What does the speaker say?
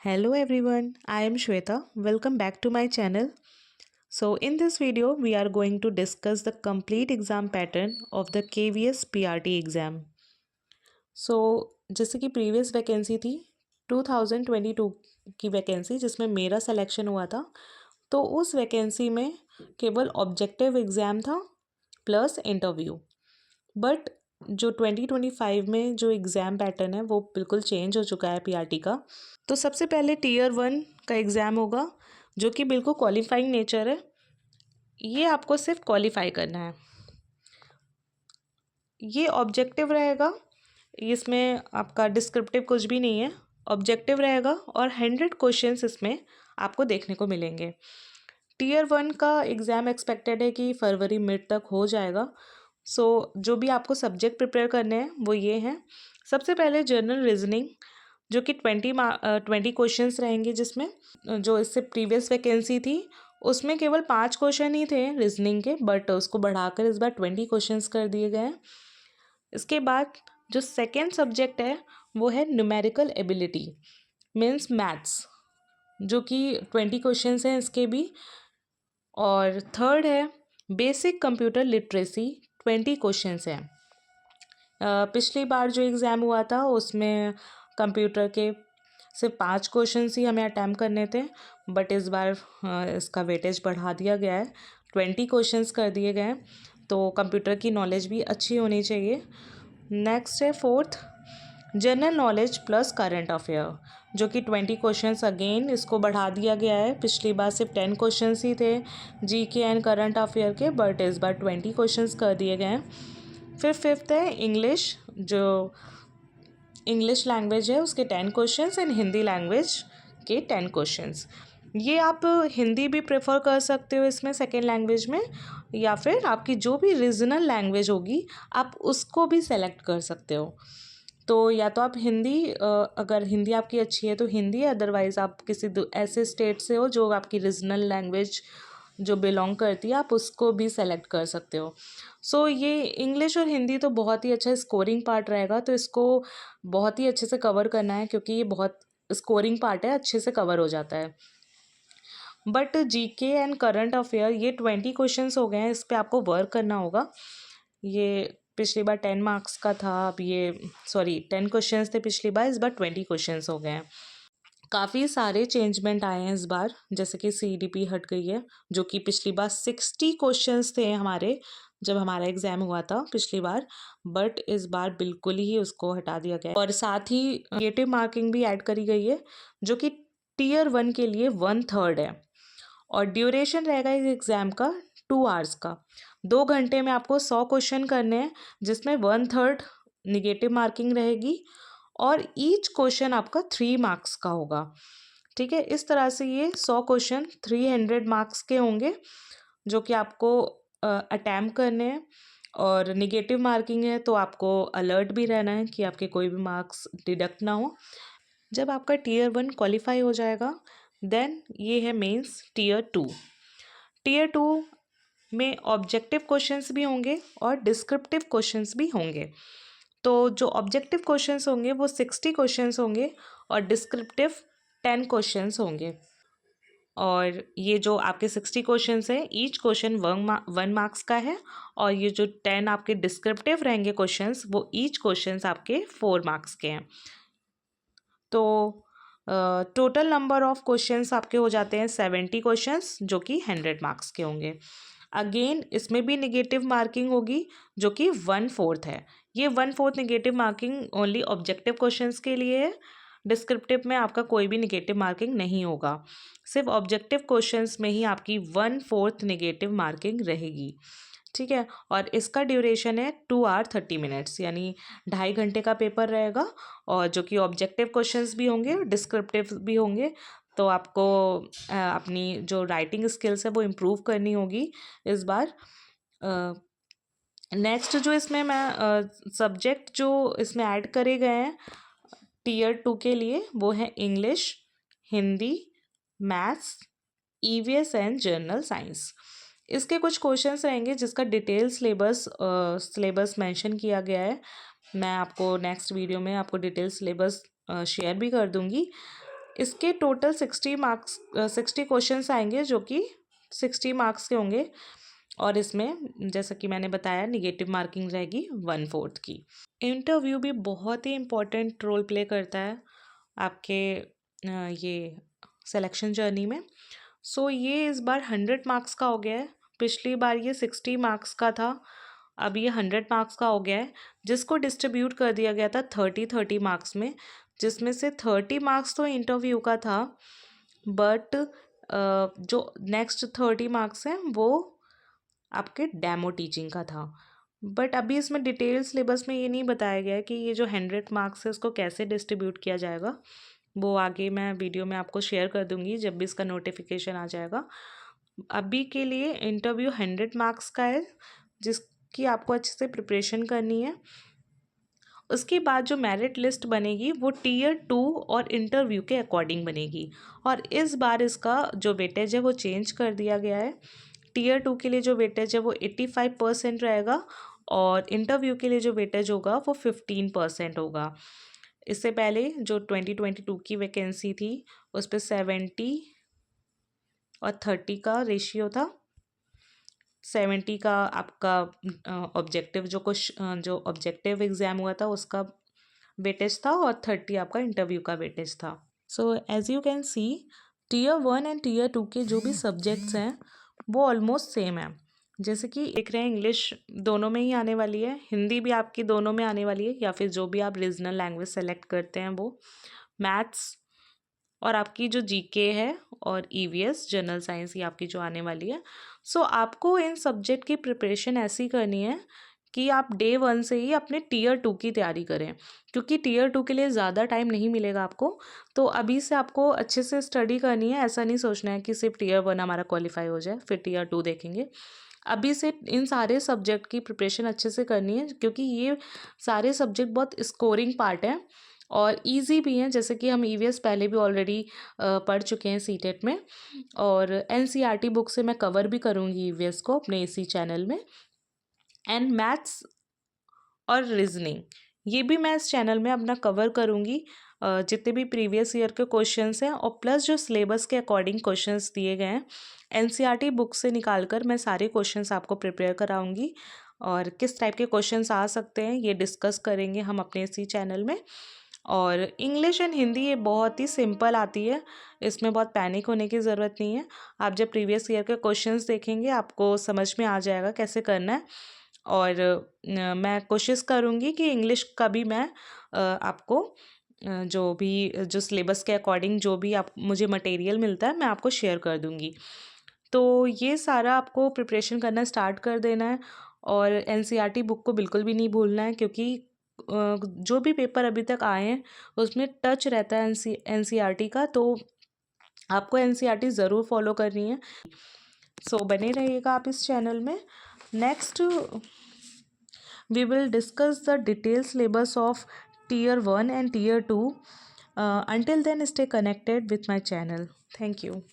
Hello everyone, I am Shweta. Welcome back to my channel. So in this video we are going to discuss the complete exam pattern of the KVS PRT exam. So जैसे कि previous vacancy थी 2022 की vacancy जिसमें मेरा selection हुआ था, तो उस वैकेंसी में केवल ऑब्जेक्टिव एग्ज़ाम था प्लस इंटरव्यू। बट जो 2025 में जो एग्ज़ाम पैटर्न है वो बिल्कुल चेंज हो चुका है पीआरटी का। तो सबसे पहले टीयर 1 का एग्ज़ाम होगा जो कि बिल्कुल क्वालिफाइंग नेचर है। ये आपको सिर्फ क्वालिफाई करना है। ये ऑब्जेक्टिव रहेगा, इसमें आपका डिस्क्रिप्टिव कुछ भी नहीं है, ऑब्जेक्टिव रहेगा और 100 क्वेश्चंस इसमें आपको देखने को मिलेंगे। टीयर 1 का एग्ज़ाम एक्सपेक्टेड है कि फरवरी मिड तक हो जाएगा। सो जो भी आपको सब्जेक्ट प्रिपेयर करने हैं वो ये हैं। सबसे पहले जनरल रीजनिंग जो कि 20 क्वेश्चंस रहेंगे, जिसमें जो इससे प्रीवियस वैकेंसी थी उसमें केवल 5 क्वेश्चन ही थे रीजनिंग के, बट उसको बढ़ाकर इस बार 20 क्वेश्चंस कर दिए गए हैं। इसके बाद जो सेकेंड सब्जेक्ट है वो है न्यूमेरिकल एबिलिटी मीन्स मैथ्स, जो कि 20 क्वेश्चंस हैं इसके भी। और थर्ड है बेसिक कंप्यूटर लिटरेसी, 20 क्वेश्चंस हैं। पिछली बार जो एग्ज़ाम हुआ था उसमें कंप्यूटर के सिर्फ 5 क्वेश्चंस ही हमें अटैम्प्ट करने थे, बट इस बार इसका वेटेज बढ़ा दिया गया है, 20 क्वेश्चंस कर दिए गए हैं। तो कंप्यूटर की नॉलेज भी अच्छी होनी चाहिए। नेक्स्ट है fourth general knowledge plus current affair, जो कि 20 क्वेश्चंस अगेन इसको बढ़ा दिया गया है। पिछली बार सिर्फ 10 क्वेश्चंस ही थे जीके एंड करंट अफेयर के, बट इस बार 20 क्वेश्चंस कर दिए गए हैं। फिर फिफ्थ है इंग्लिश, जो इंग्लिश लैंग्वेज है उसके 10 क्वेश्चंस एंड हिंदी लैंग्वेज के 10 क्वेश्चंस। ये आप हिंदी भी प्रेफर कर सकते हो इसमें सेकेंड लैंग्वेज में, या फिर आपकी जो भी रीजनल लैंग्वेज होगी आप उसको भी सेलेक्ट कर सकते हो। तो या तो आप हिंदी, अगर हिंदी आपकी अच्छी है तो हिंदी, अदरवाइज़ आप किसी ऐसे स्टेट से हो जो आपकी रीजनल लैंग्वेज जो बिलोंग करती है आप उसको भी सेलेक्ट कर सकते हो। सो ये इंग्लिश और हिंदी तो बहुत ही अच्छा स्कोरिंग पार्ट रहेगा, तो इसको बहुत ही अच्छे से कवर करना है क्योंकि ये बहुत स्कोरिंग पार्ट है, अच्छे से कवर हो जाता है। But GK and current affair ये 20 क्वेश्चंस हो गए हैं, इस पर आपको वर्क करना होगा। ये पिछली बार 10 मार्क्स का था, अब ये 10 क्वेश्चंस थे पिछली बार, इस बार 20 क्वेश्चंस हो गए हैं। काफ़ी सारे चेंजमेंट आए हैं इस बार, जैसे कि सीडीपी हट गई है, जो कि पिछली बार 60 क्वेश्चंस थे हमारे जब हमारा एग्ज़ाम हुआ था पिछली बार, बट इस बार बिल्कुल ही उसको हटा दिया गया है। और साथ ही नेगेटिव मार्किंग भी ऐड करी गई है, जो कि टीयर 1 के लिए 1/3 है। और ड्यूरेशन रहेगा इस एग्ज़ाम का 2 आवर्स का। 2 घंटे में आपको 100 क्वेश्चन करने हैं, जिसमें 1/3 निगेटिव मार्किंग रहेगी और ईच क्वेश्चन आपका 3 मार्क्स का होगा। ठीक है, इस तरह से ये 100 क्वेश्चन 300 मार्क्स के होंगे जो कि आपको अटैम्प्ट करने हैं। और निगेटिव मार्किंग है तो आपको अलर्ट भी रहना है कि आपके कोई भी मार्क्स डिडक्ट ना हो। जब आपका टीयर 1 क्वालिफाई हो जाएगा देन ये है मेंस टीयर 2। टीयर 2 में ऑब्जेक्टिव क्वेश्चंस भी होंगे और डिस्क्रिप्टिव क्वेश्चंस भी होंगे। तो जो ऑब्जेक्टिव क्वेश्चंस होंगे वो 60 क्वेश्चंस होंगे और डिस्क्रिप्टिव 10 क्वेश्चंस होंगे। और ये जो आपके 60 क्वेश्चंस हैं ईच क्वेश्चन 1 मार्क्स का है, और ये जो 10 आपके डिस्क्रिप्टिव रहेंगे क्वेश्चंस वो ईच क्वेश्चंस आपके 4 मार्क्स के हैं। तो टोटल नंबर ऑफ क्वेश्चंस आपके हो जाते हैं 70 क्वेश्चंस, जो कि 100 मार्क्स के होंगे। अगेन इसमें भी निगेटिव मार्किंग होगी जो कि 1/4 है। ये 1/4 negative marking only objective questions के लिए है। डिस्क्रिप्टिव में आपका कोई भी निगेटिव मार्किंग नहीं होगा, सिर्फ ऑब्जेक्टिव क्वेश्चंस में ही आपकी 1/4 निगेटिव मार्किंग रहेगी। ठीक है, और इसका ड्यूरेशन है 2 आवर 30 मिनट्स, यानी 2.5 घंटे का पेपर रहेगा, और जो कि ऑब्जेक्टिव क्वेश्चंस भी होंगे डिस्क्रिप्टिव भी होंगे। तो आपको अपनी जो राइटिंग स्किल्स है वो इम्प्रूव करनी होगी इस बार। नेक्स्ट जो इसमें मैं सब्जेक्ट जो इसमें ऐड करे गए हैं टीयर 2 के लिए वो है English, Hindi, maths, EVS and general science. इसके कुछ क्वेश्चंस रहेंगे जिसका डिटेल सिलेबस मेंशन किया गया है। मैं आपको नेक्स्ट वीडियो में आपको डिटेल सिलेबस शेयर भी कर दूंगी। इसके टोटल 60 क्वेश्चंस आएंगे जो कि 60 मार्क्स के होंगे, और इसमें जैसा कि मैंने बताया निगेटिव मार्किंग रहेगी 1/4 की। इंटरव्यू भी बहुत ही इम्पोर्टेंट रोल प्ले करता है आपके ये सिलेक्शन जर्नी में। सो ये इस बार 100 मार्क्स का हो गया है। पिछली बार ये 60 मार्क्स का था, अब ये 100 मार्क्स का हो गया है, जिसको डिस्ट्रीब्यूट कर दिया गया था 30 मार्क्स में, जिसमें से 30 मार्क्स तो इंटरव्यू का था, बट जो नेक्स्ट 30 मार्क्स हैं वो आपके डेमो टीचिंग का था। बट अभी इसमें डिटेल सिलेबस में ये नहीं बताया गया है कि ये जो 100 मार्क्स है इसको कैसे डिस्ट्रीब्यूट किया जाएगा। वो आगे मैं वीडियो में आपको शेयर कर दूंगी जब भी इसका नोटिफिकेशन आ जाएगा। अभी के लिए इंटरव्यू 100 मार्क्स का है, जिसकी आपको अच्छे से प्रिपरेशन करनी है। उसके बाद जो मेरिट लिस्ट बनेगी वो Tier 2 और इंटरव्यू के अकॉर्डिंग बनेगी, और इस बार इसका जो वेटेज है वो चेंज कर दिया गया है। Tier 2 के लिए जो वेटेज है वो 85% रहेगा, और इंटरव्यू के लिए जो वेटेज होगा वो 15% होगा। इससे पहले जो 2022 की वैकेंसी थी उस पर 70 और 30 का रेशियो था। 70 का आपका ऑब्जेक्टिव जो ऑब्जेक्टिव एग्ज़ाम हुआ था उसका वेटेज था, और 30 आपका इंटरव्यू का वेटेज था। So as you can see Tier 1 and Tier 2 के जो भी सब्जेक्ट्स हैं वो ऑलमोस्ट सेम है। जैसे कि देख रहे हैं इंग्लिश दोनों में ही आने वाली है, हिंदी भी आपकी दोनों में आने वाली है, या फिर जो भी आप रीजनल लैंग्वेज सेलेक्ट करते हैं वो, मैथ्स और आपकी जो जीके है और EVS जनरल साइंस ये आपकी जो आने वाली है। सो आपको इन सब्जेक्ट की प्रिपरेशन ऐसी करनी है कि आप Day 1 से ही अपने Tier 2 की तैयारी करें, क्योंकि Tier 2 के लिए ज़्यादा टाइम नहीं मिलेगा आपको। तो अभी से आपको अच्छे से स्टडी करनी है, ऐसा नहीं सोचना है कि सिर्फ Tier 1 हमारा क्वालिफाई हो जाए फिर Tier 2 देखेंगे। अभी से इन सारे सब्जेक्ट की प्रिपरेशन अच्छे से करनी है, क्योंकि ये सारे सब्जेक्ट बहुत स्कोरिंग पार्ट हैं और इजी भी हैं। जैसे कि हम EVS पहले भी ऑलरेडी पढ़ चुके हैं CTET में, और NCERT बुक से मैं कवर भी करूँगी EVS को अपने इसी चैनल में। एंड मैथ्स और रीजनिंग ये भी मैं इस चैनल में अपना कवर करूँगी, जितने भी प्रीवियस ईयर के क्वेश्चंस हैं, और प्लस जो सिलेबस के अकॉर्डिंग क्वेश्चंस दिए गए हैं NCERT बुक से निकालकर मैं सारे क्वेश्चंस आपको प्रिपेयर कराऊंगी, और किस टाइप के क्वेश्चंस आ सकते हैं ये डिस्कस करेंगे हम अपने इसी चैनल में। और इंग्लिश एंड हिंदी ये बहुत ही सिंपल आती है, इसमें बहुत पैनिक होने की ज़रूरत नहीं है। आप जब प्रीवियस ईयर के क्वेश्चंस देखेंगे आपको समझ में आ जाएगा कैसे करना है, और मैं कोशिश करूँगी कि इंग्लिश का भी मैं आपको जो सिलेबस के अकॉर्डिंग जो भी आप मुझे मटेरियल मिलता है मैं आपको शेयर कर दूँगी। तो ये सारा आपको प्रिपरेशन करना स्टार्ट कर देना है, और NCERT बुक को बिल्कुल भी नहीं भूलना है, क्योंकि जो भी पेपर अभी तक आए हैं उसमें टच रहता है NCERT का, तो आपको NCERT ज़रूर फॉलो करनी है। सो बने रहिएगा आप इस चैनल में। Next we will discuss the detailed syllabus of Tier 1 and Tier 2. Until then, stay connected with my channel. Thank you.